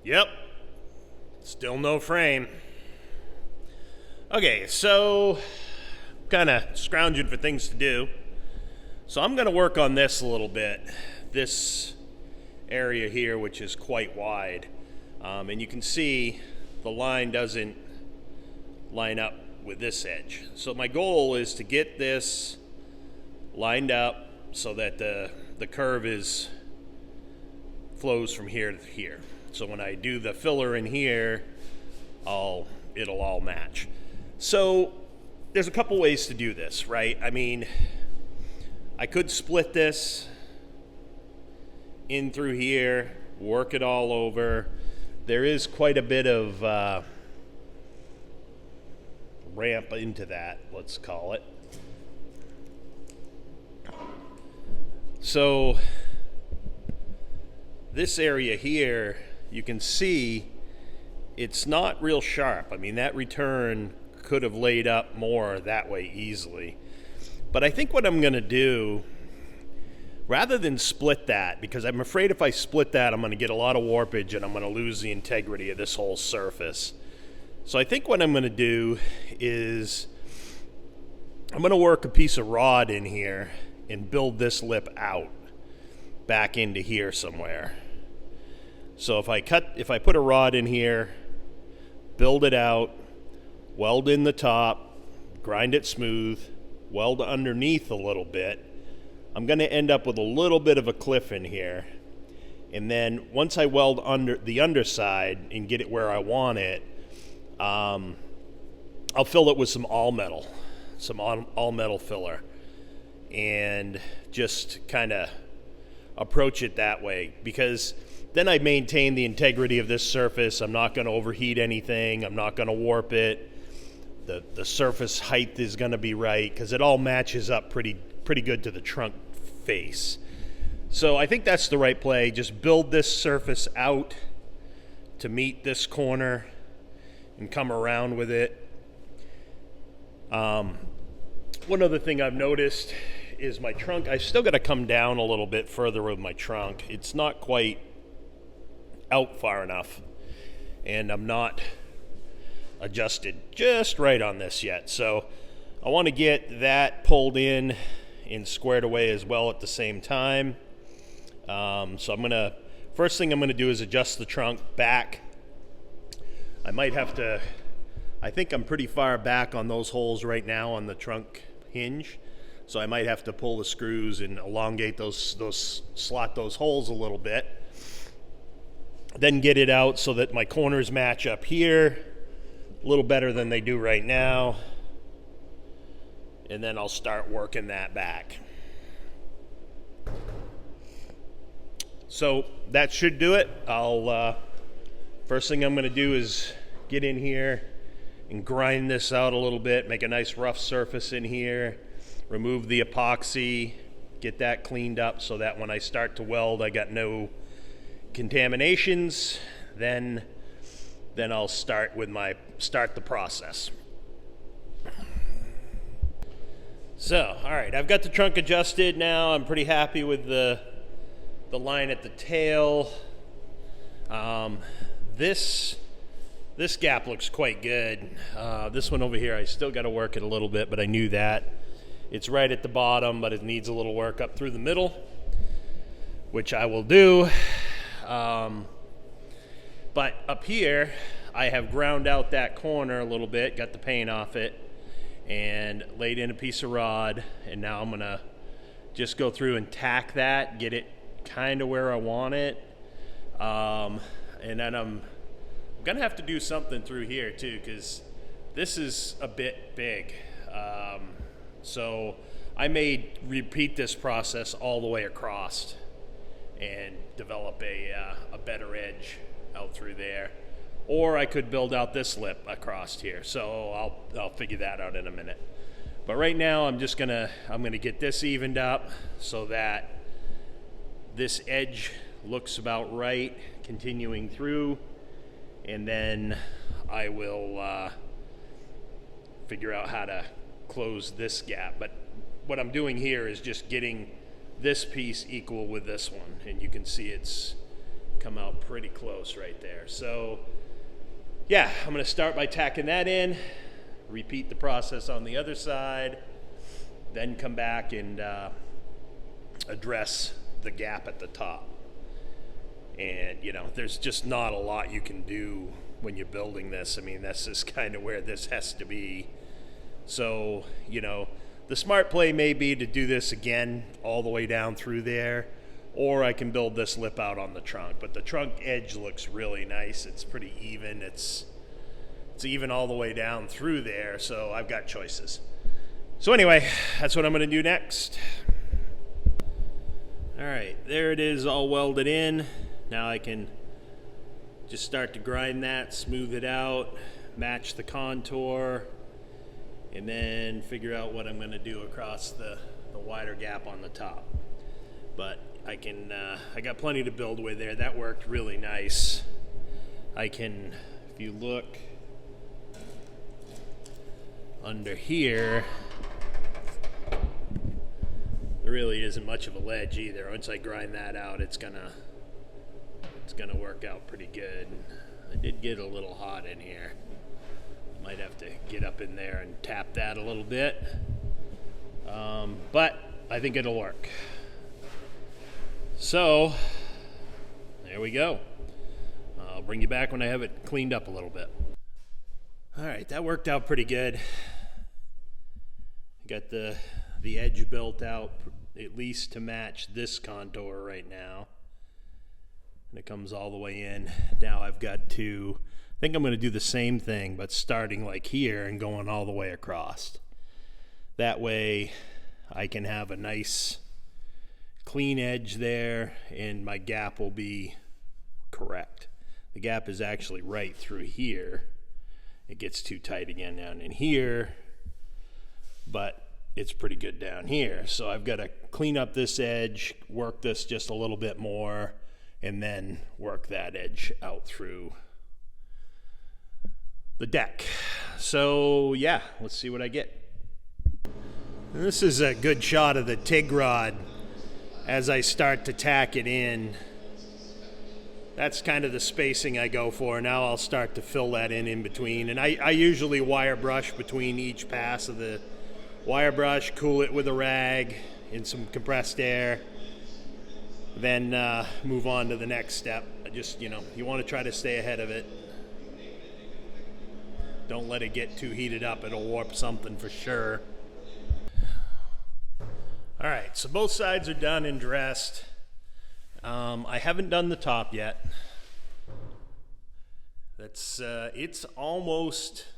Yep, still no frame. Okay, so kind of scrounging for things to do. So I'm going to work on this a little bit. This area here, which is quite wide. And you can see the line doesn't line up with this edge. So my goal is to get this lined up so that the curve flows from here to here. So when I do the filler in here, it'll all match. So there's a couple ways to do this, right? I mean, I could split this in through here, work it all over. There is quite a bit of ramp into that, let's call it. So this area here, you can see it's not real sharp. I mean, that return could have laid up more that way easily. But I think what I'm going to do, rather than split that, because I'm afraid if I split that, I'm going to get a lot of warpage and I'm going to lose the integrity of this whole surface. So I think what I'm going to do is I'm going to work a piece of rod in here and build this lip out back into here somewhere. So if I put a rod in here, build it out, weld in the top, grind it smooth, weld underneath a little bit, I'm going to end up with a little bit of a cliff in here. And then once I weld under the underside and get it where I want it, I'll fill it with some all metal filler, and just kind of approach it that way, because then I maintain the integrity of this surface. I'm not going to overheat anything. I'm not going to warp it. The surface height is going to be right, because it all matches up pretty good to the trunk face. So I think that's the right play. Just build this surface out to meet this corner and come around with it. One other thing I've noticed is my trunk. I still got to come down a little bit further with my trunk. It's not quite out far enough, and I'm not adjusted just right on this yet. So I want to get that pulled in and squared away as well at the same time. So first thing I'm gonna do is adjust the trunk back. I think I'm pretty far back on those holes right now on the trunk hinge. So I might have to pull the screws and elongate slot those holes a little bit. Then get it out so that my corners match up here a little better than they do right now. And then I'll start working that back. So that should do it. First thing I'm going to do is get in here and grind this out a little bit, make a nice rough surface in here, remove the epoxy, get that cleaned up so that when I start to weld, I got no contaminations. Then I'll start the process. So, all right, I've got the trunk adjusted now. I'm pretty happy with the line at the tail. This gap looks quite good. This one over here, I still got to work it a little bit, but I knew that. It's right at the bottom, but it needs a little work up through the middle, which I will do. But up here, I have ground out that corner a little bit, got the paint off it, and laid in a piece of rod, and now I'm gonna just go through and tack that, get it kind of where I want it, and then I'm gonna have to do something through here too, because this is a bit big, so I may repeat this process all the way across and develop a better edge out through there. Or I could build out this lip across here. So I'll figure that out in a minute. But right now I'm gonna get this evened up so that this edge looks about right, continuing through, and then I will figure out how to close this gap. But what I'm doing here is just getting this piece equal with this one, and you can see it's come out pretty close right there. So yeah, I'm going to start by tacking that in, repeat the process on the other side, then come back and address the gap at the top. And you know, there's just not a lot you can do when you're building this. I mean, this is kind of where this has to be. So, you know, the smart play may be to do this again all the way down through there, or I can build this lip out on the trunk. But the trunk edge looks really nice. It's pretty even. It's even all the way down through there, so I've got choices. So anyway, that's what I'm gonna do next. All right, there it is, all welded in. Now I can just start to grind that, smooth it out, match the contour, and then figure out what I'm gonna do across the wider gap on the top. But I got plenty to build with there. That worked really nice. If you look under here, there really isn't much of a ledge either. Once I grind that out, it's gonna work out pretty good. I did get a little hot in here. Might have to get up in there and tap that a little bit. But I think it'll work. So, there we go. I'll bring you back when I have it cleaned up a little bit. All right, that worked out pretty good. Got the edge built out at least to match this contour right now. And it comes all the way in. Now I've got to, I think I'm going to do the same thing, but starting like here and going all the way across. That way I can have a nice clean edge there and my gap will be correct. The gap is actually right through here. It gets too tight again down in here, but it's pretty good down here. So I've got to clean up this edge, work this just a little bit more, and then work that edge out through the deck. So yeah, let's see what I get. And this is a good shot of the TIG rod as I start to tack it in. That's kind of the spacing I go for. Now I'll start to fill that in between. And I usually wire brush between each pass of the wire brush, cool it with a rag in some compressed air, then move on to the next step. Just, you know, you want to try to stay ahead of it. Don't let it get too heated up. It'll warp something for sure. All right, so both sides are done and dressed. I haven't done the top yet. That's it's almost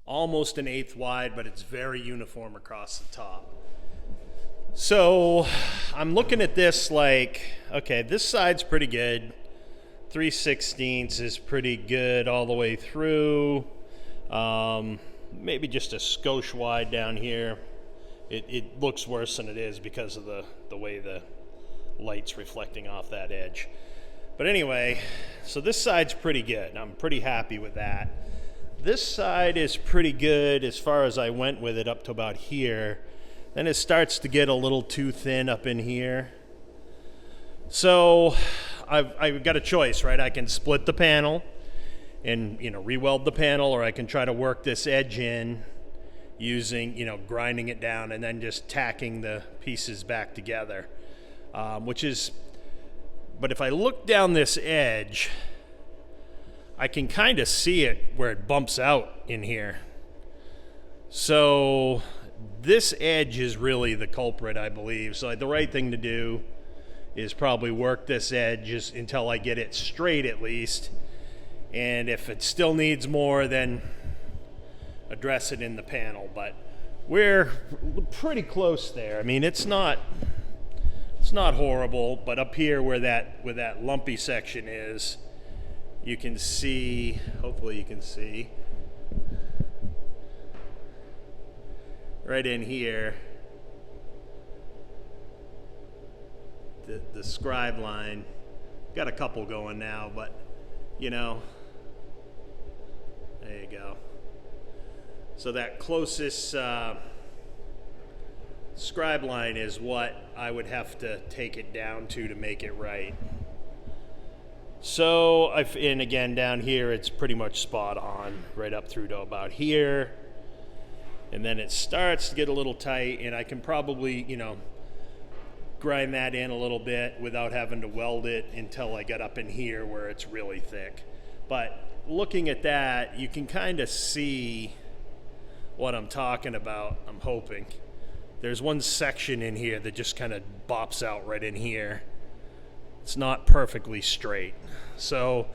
an eighth wide, but it's very uniform across the top. So I'm looking at this like, okay, this side's pretty good. 3/16 is pretty good all the way through. Maybe just a skosh wide down here. It looks worse than it is because of the way the light's reflecting off that edge. But anyway, so this side's pretty good. I'm pretty happy with that. This side is pretty good as far as I went with it up to about here. Then it starts to get a little too thin up in here. So I've got a choice, right? I can split the panel and, you know, re-weld the panel, or I can try to work this edge in using, you know, grinding it down and then just tacking the pieces back together, but if I look down this edge, I can kind of see it where it bumps out in here. So this edge is really the culprit, I believe. So the right thing to do is probably work this edge just until I get it straight at least. And if it still needs more, then address it in the panel. But we're pretty close there. I mean, it's not horrible, but up here where that lumpy section is, you can see, hopefully you can see, right in here, the scribe line. Got a couple going now, but you know, there you go. So that closest scribe line is what I would have to take it down to make it right. So, and again, down here, it's pretty much spot on, right up through to about here. And then it starts to get a little tight, and I can probably, you know, grind that in a little bit without having to weld it until I get up in here where it's really thick. But looking at that, you can kind of see what I'm talking about, I'm hoping. There's one section in here that just kind of bops out right in here. It's not perfectly straight. So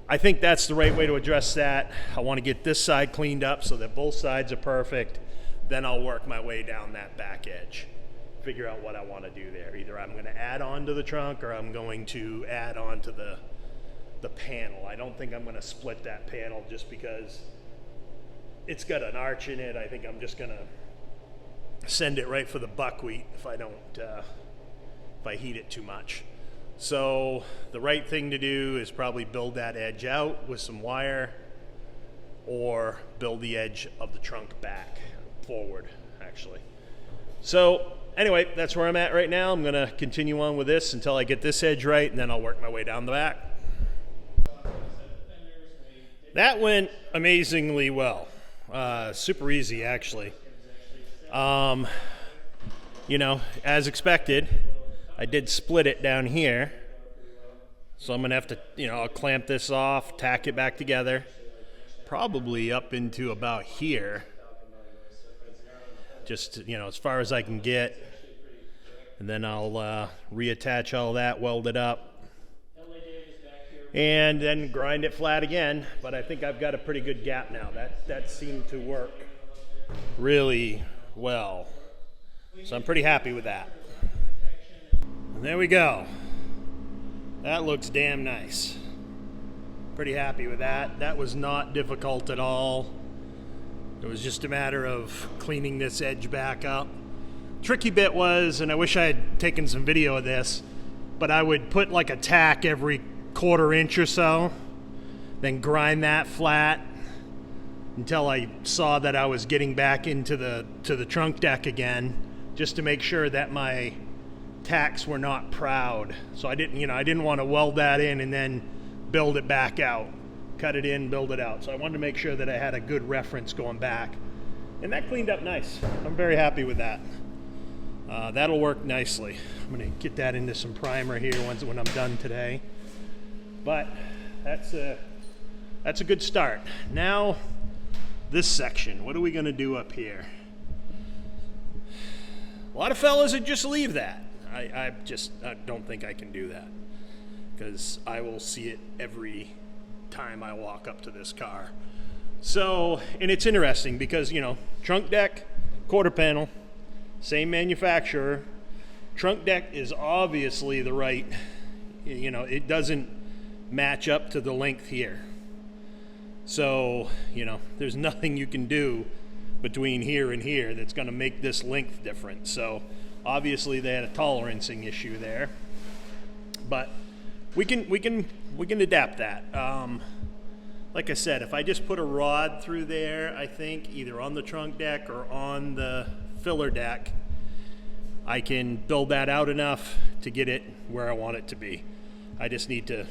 I think that's the right way to address that. I want to get this side cleaned up so that both sides are perfect. Then I'll work my way down that back edge. Figure out what I want to do there. Either I'm going to add on to the trunk or I'm going to add on to the panel. I don't think I'm going to split that panel just because it's got an arch in it. I think I'm just going to send it right for the buckwheat if I don't, if I heat it too much. So the right thing to do is probably build that edge out with some wire or build the edge of the trunk back, forward actually. So anyway, that's where I'm at right now. I'm going to continue on with this until I get this edge right, and then I'll work my way down the back. That went amazingly well. Super easy actually. You know, as expected, I did split it down here, so I'm going to have to, you know, I'll clamp this off, tack it back together, probably up into about here, just, you know, as far as I can get, and then I'll reattach all that, weld it up, and then grind it flat again. But I think I've got a pretty good gap now. That seemed to work really well, so I'm pretty happy with that. There we go. That looks damn nice. Pretty happy with that. That was not difficult at all. It was just a matter of cleaning this edge back up. Tricky bit was, and I wish I had taken some video of this, but I would put like a tack every 1/4 inch or so, then grind that flat until I saw that I was getting back into the trunk deck again, just to make sure that my tacks were not proud. So I didn't want to weld that in and then build it back out, cut it in, build it out. So I wanted to make sure that I had a good reference going back, and that cleaned up nice. I'm very happy with that. That'll work nicely. I'm going to get that into some primer here when I'm done today. But that's a good start. Now this section, what are we going to do up here? A lot of fellas would just leave that. I don't think I can do that, because I will see it every time I walk up to this car. So, and it's interesting because, you know, trunk deck, 1/4 panel, same manufacturer. Trunk deck is obviously the right, you know, it doesn't match up to the length here. So, you know, there's nothing you can do between here and here that's going to make this length different. So obviously they had a tolerancing issue there, but we can adapt that. Like I said, if I just put a rod through there, I think either on the trunk deck or on the filler deck, I can build that out enough to get it where I want it to be. I just need to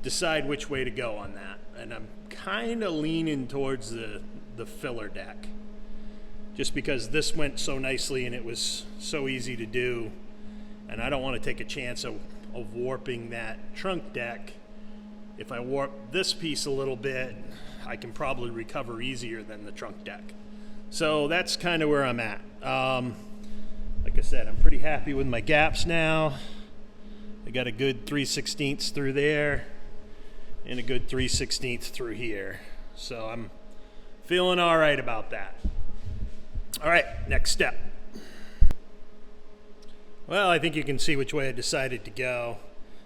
decide which way to go on that, and I'm kind of leaning towards the filler deck, just because this went so nicely and it was so easy to do, and I don't want to take a chance of warping that trunk deck. If I warp this piece a little bit, I can probably recover easier than the trunk deck. So that's kind of where I'm at. Like I said, I'm pretty happy with my gaps now. I got a good 3/16 through there and a good 3/16 through here. So I'm feeling all right about that. All right, next step. Well, I think you can see which way I decided to go.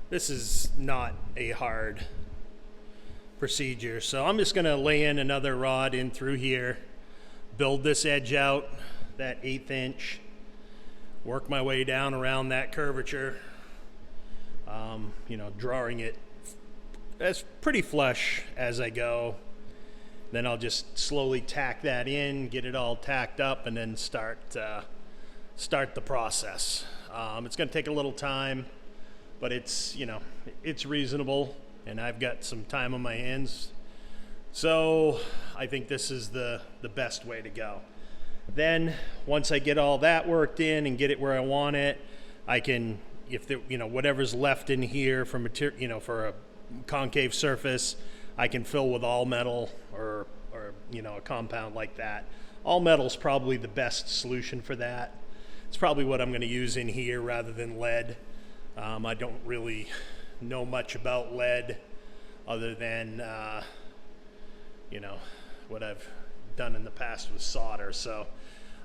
This is not a hard procedure. So I'm just gonna lay in another rod in through here, build this edge out, that 1/8 inch, work my way down around that curvature, you know, drawing it as pretty flush as I go. Then I'll just slowly tack that in, get it all tacked up, and then start the process. It's going to take a little time. but it's, you know, it's reasonable, and I've got some time on my hands. So I think this is the best way to go. Then once I get all that worked in and get it where I want it, I can, if there, you know, whatever's left in here for material, you know, for a concave surface, I can fill with all metal or you know, a compound like that. All metal's probably the best solution for that. It's probably what I'm going to use in here rather than lead. I don't really know much about lead other than you know, what I've done in the past with solder. So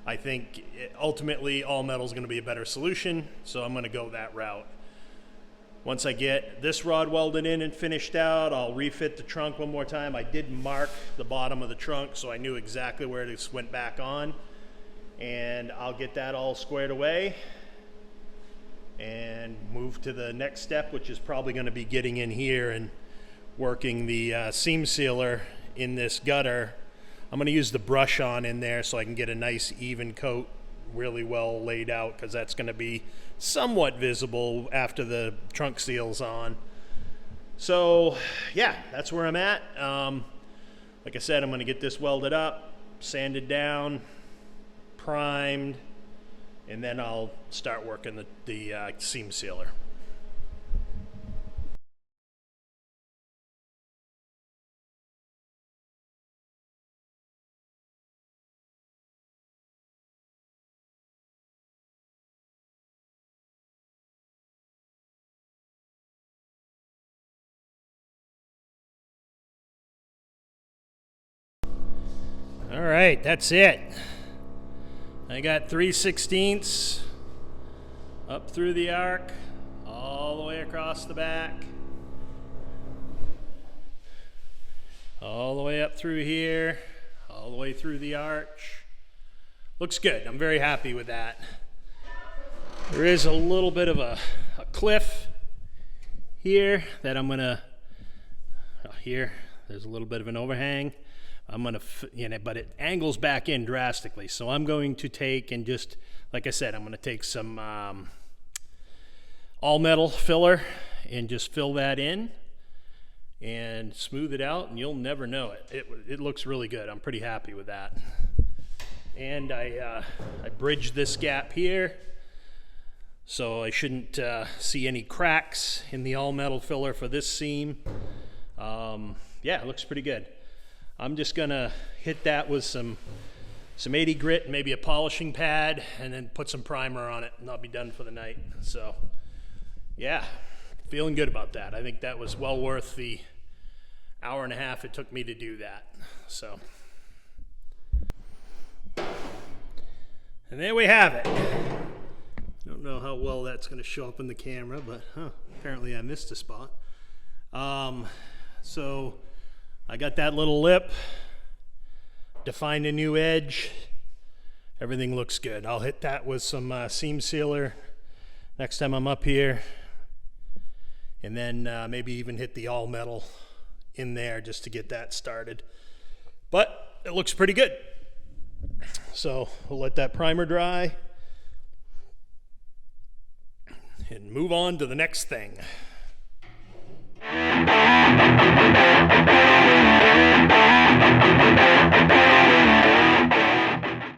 I think ultimately all metal is going to be a better solution, so I'm going to go that route. Once I get this rod welded in and finished out, I'll refit the trunk one more time. I did mark the bottom of the trunk so I knew exactly where this went back on, and I'll get that all squared away and move to the next step, which is probably going to be getting in here and working the seam sealer in this gutter. I'm going to use the brush on in there so I can get a nice even coat really well laid out, because that's going to be somewhat visible after the trunk seal's on. So yeah, that's where I'm at. Like I said, I'm going to get this welded up, sanded down, primed, and then I'll start working the seam sealer. All right, that's it. I got 3/16 up through the arc, all the way across the back, all the way up through here, all the way through the arch. Looks good. I'm very happy with that. There is a little bit of a cliff here that I'm gonna, here, there's a little bit of an overhang. I'm gonna, you know, but it angles back in drastically. So I'm going to take and just, like I said, I'm gonna take some all metal filler and just fill that in and smooth it out, and you'll never know it. It looks really good. I'm pretty happy with that. And I bridged this gap here, so I shouldn't see any cracks in the all metal filler for this seam. Yeah, it looks pretty good. I'm just gonna hit that with some 80 grit, maybe a polishing pad, and then put some primer on it, and I'll be done for the night. So yeah, feeling good about that. I think that was well worth the hour and a half it took me to do that. So, and there we have it. Don't know how well that's gonna show up in the camera, but apparently I missed a spot. So I got that little lip, defined a new edge. Everything looks good. I'll hit that with some seam sealer next time I'm up here, and then maybe even hit the all metal in there just to get that started. But it looks pretty good. So we'll let that primer dry and move on to the next thing.